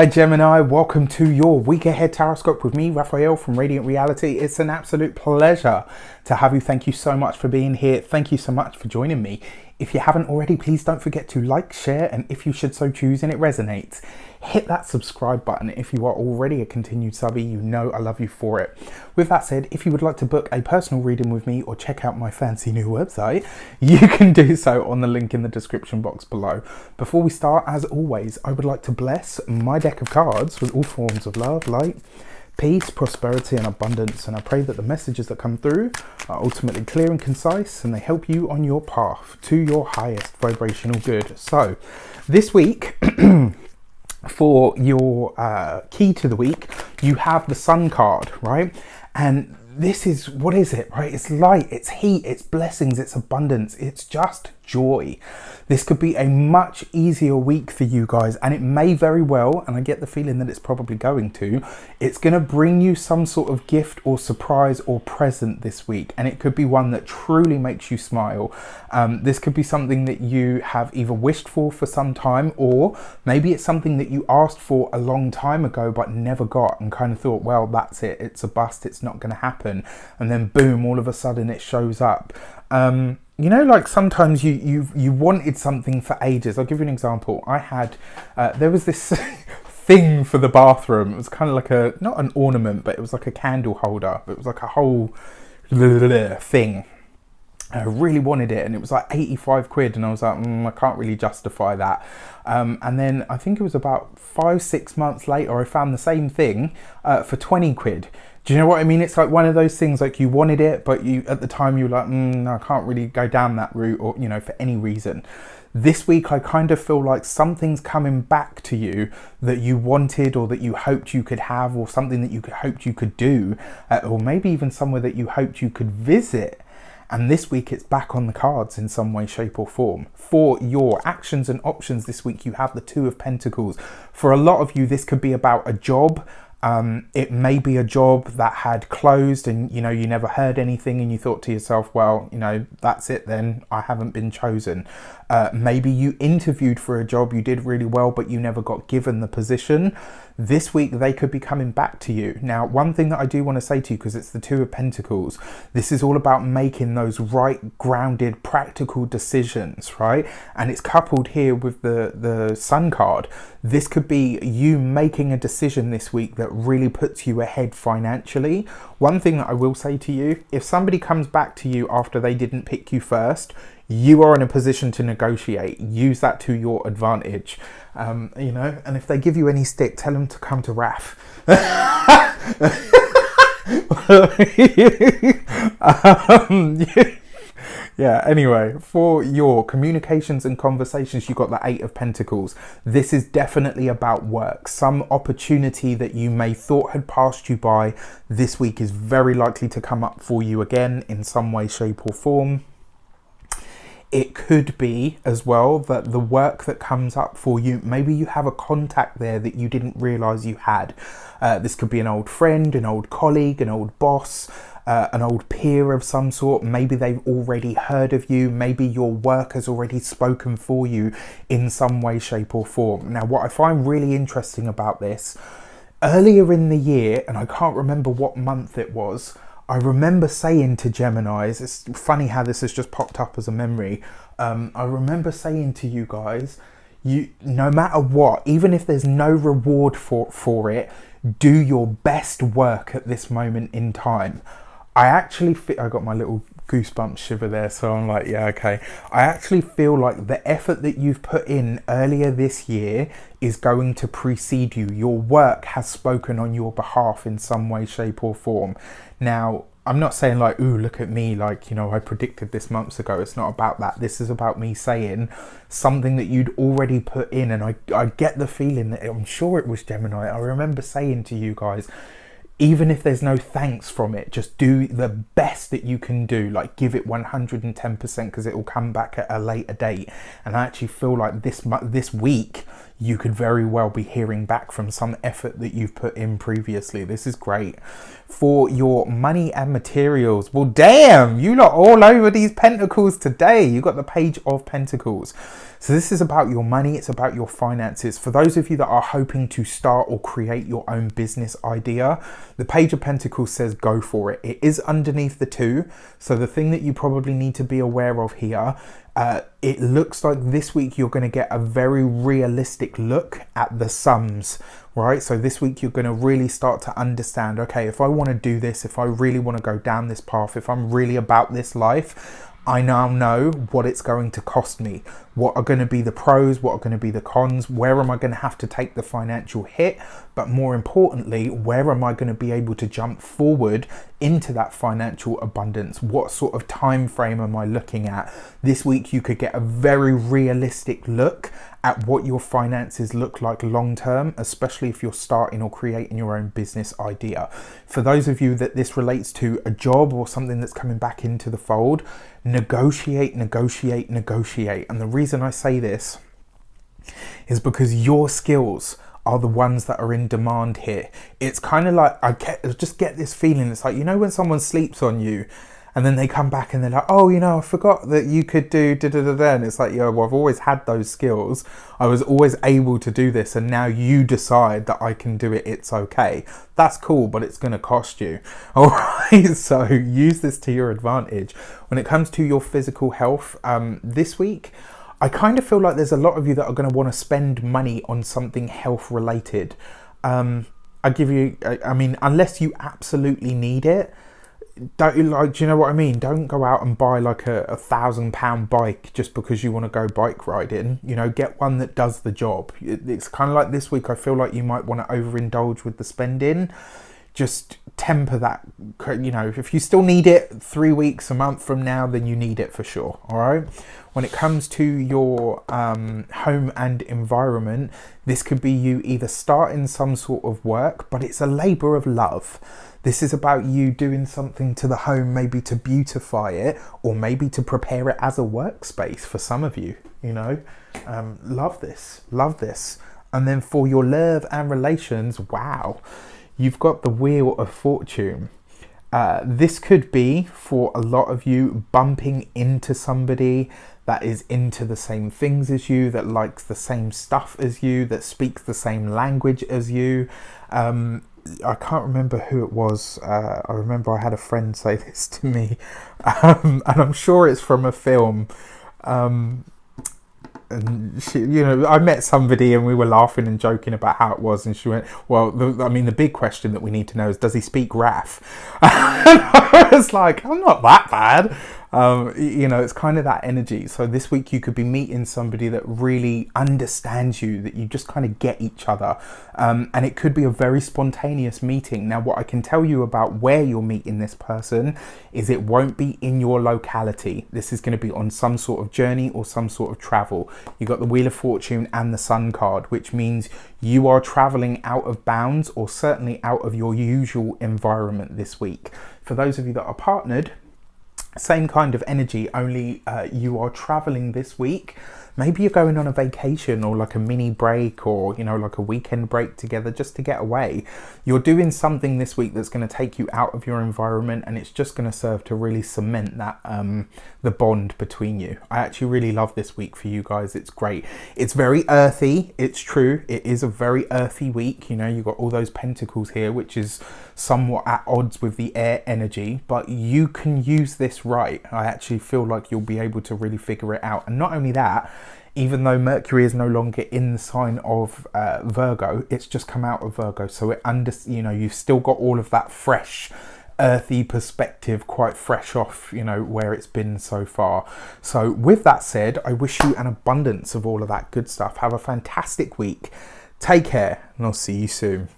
Hi Gemini, welcome to your week ahead taroscope with me, Raphael from Reydiant Reality. It's an absolute pleasure to have you. Thank you so much for being here. Thank you so much for joining me. If you haven't already, please don't forget to like, share, and if you should so choose and it resonates, hit that subscribe button. If you are already a continued subby, you know I love you for it. With that said, if you would like to book a personal reading with me or check out my fancy new website, you can do so on the link in the description box below. Before we start, as always, I would like to bless my deck of cards with all forms of love, light, peace, prosperity and abundance, and I pray that the messages that come through are ultimately clear and concise and they help you on your path to your highest vibrational good. So this week for your key to the week, you have the Sun card, right? And this is, what is it, right? It's light, it's heat, it's blessings, it's abundance, it's just joy. This could be a much easier week for you guys, and it may very well, and I get the feeling that it's probably going to, it's going to bring you some sort of gift or surprise or present this week, and it could be one that truly makes you smile. This could be something that you have either wished for some time, or maybe it's something that you asked for a long time ago but never got and kind of thought, well, that's it, it's a bust, it's not going to happen, and then boom, all of a sudden it shows up. You know, like sometimes you wanted something for ages. I'll give you an example. I had, there was this thing for the bathroom. It was kind of like not an ornament, but it was like a candle holder. It was like a whole thing. I really wanted it, and it was like 85 quid, and I was like, I can't really justify that. And then I think it was about 5-6 months later, I found the same thing for 20 quid. Do you know what I mean? It's like one of those things, like you wanted it, but you at the time you were like, no, I can't really go down that route, or, you know, for any reason. This week, I kind of feel like something's coming back to you that you wanted, or that you hoped you could have, or something that you hoped you could do, or maybe even somewhere that you hoped you could visit. And this week it's back on the cards in some way, shape or form. For your actions and options this week, you have the Two of Pentacles. For a lot of you, this could be about a job. It may be a job that had closed and, you know, you never heard anything and you thought to yourself, well, you know, that's it then, I haven't been chosen. Maybe you interviewed for a job, you did really well, but you never got given the position. This week, they could be coming back to you. Now, one thing that I do want to say to you, because it's the Two of Pentacles, this is all about making those right, grounded, practical decisions, right? And it's coupled here with the Sun card. This could be you making a decision this week that really puts you ahead financially. One thing that I will say to you, if somebody comes back to you after they didn't pick you first, you are in a position to negotiate. Use that to your advantage. You know, and if they give you any stick, tell them to come to Raf. Yeah, anyway, for your communications and conversations, you've got the Eight of Pentacles. This is definitely about work. Some opportunity that you may thought had passed you by this week is very likely to come up for you again in some way, shape or form. It could be as well that the work that comes up for you, maybe you have a contact there that you didn't realize you had. This could be an old friend, an old colleague, an old boss, an old peer of some sort. Maybe they've already heard of you. Maybe your work has already spoken for you in some way, shape or form. Now, what I find really interesting about this, earlier in the year, and I can't remember what month it was, I remember saying to Geminis, it's funny how this has just popped up as a memory. I remember saying to you guys, no matter what, even if there's no reward for it, do your best work at this moment in time. I actually I got my little goosebumps shiver there, so I'm like, yeah, okay. I actually feel like the effort that you've put in earlier this year is going to precede you. Your work has spoken on your behalf in some way, shape or form. Now, I'm not saying like, ooh, look at me, like, you know, I predicted this months ago. It's not about that. This is about me saying something that you'd already put in. And I get the feeling that, I'm sure it was Gemini, I remember saying to you guys, even if there's no thanks from it, just do the best that you can do. Like, give it 110% because it will come back at a later date. And I actually feel like this week, you could very well be hearing back from some effort that you've put in previously. This is great. For your money and materials, well, damn, you lot all over these pentacles today. You got the Page of Pentacles. So this is about your money. It's about your finances. For those of you that are hoping to start or create your own business idea, the Page of Pentacles says go for it. It is underneath the 2. So the thing that you probably need to be aware of here, it looks like this week you're going to get a very realistic look at the sums, right? So this week you're going to really start to understand, okay, if I want to do this, if I really want to go down this path, if I'm really about this life, I now know what it's going to cost me. What are going to be the pros? What are going to be the cons? Where am I going to have to take the financial hit? But more importantly, where am I going to be able to jump forward into that financial abundance? What sort of time frame am I looking at? This week you could get a very realistic look at what your finances look like long term, especially if you're starting or creating your own business idea. For those of you that this relates to a job or something that's coming back into the fold, negotiate, negotiate, negotiate. And the reason I say this is because your skills are the ones that are in demand here. It's kind of like, I just get this feeling. It's like, you know, when someone sleeps on you and then they come back and they're like, oh, you know, I forgot that you could do da-da-da-da. And it's like, yo, well, I've always had those skills. I was always able to do this. And now you decide that I can do it. It's okay. That's cool, but it's going to cost you. All right. So use this to your advantage. When it comes to your physical health, this week, I kind of feel like there's a lot of you that are going to want to spend money on something health related. I mean, unless you absolutely need it, do you know what I mean? Don't go out and buy like a £1,000 bike just because you want to go bike riding. You know, get one that does the job. It's kind of like this week, I feel like you might want to overindulge with the spending. Just temper that. You know, if you still need it 3 weeks, a month from now, then you need it for sure. All right. When it comes to your home and environment, this could be you either starting some sort of work, but it's a labor of love. This is about you doing something to the home, maybe to beautify it, or maybe to prepare it as a workspace for some of you, you know. Love this, love this. And then for your love and relations, wow, you've got the Wheel of Fortune. This could be for a lot of you bumping into somebody that is into the same things as you, that likes the same stuff as you, that speaks the same language as you. I can't remember who it was. I remember I had a friend say this to me, and I'm sure it's from a film. And she, you know, I met somebody and we were laughing and joking about how it was, and she went, well, the big question that we need to know is, does he speak Raf? And I was like, I'm not that bad. You know, it's kind of that energy. So this week you could be meeting somebody that really understands you, that you just kind of get each other. And it could be a very spontaneous meeting. Now, what I can tell you about where you're meeting this person is it won't be in your locality. This is going to be on some sort of journey or some sort of travel. You got the Wheel of Fortune and the Sun card, which means you are traveling out of bounds, or certainly out of your usual environment this week. For those of you that are partnered, same kind of energy, only you are traveling this week. Maybe you're going on a vacation or like a mini break, or, you know, like a weekend break together just to get away. You're doing something this week that's going to take you out of your environment, and it's just going to serve to really cement that the bond between you. I actually really love this week for you guys. It's great. It's very earthy. It's true. It is a very earthy week. You know, you've got all those pentacles here, which is somewhat at odds with the air energy, but you can use this right. I actually feel like you'll be able to really figure it out. And not only that, even though Mercury is no longer in the sign of Virgo, it's just come out of Virgo. So you know, you've still got all of that fresh, earthy perspective, quite fresh off, you know, where it's been so far. So with that said, I wish you an abundance of all of that good stuff. Have a fantastic week. Take care, and I'll see you soon.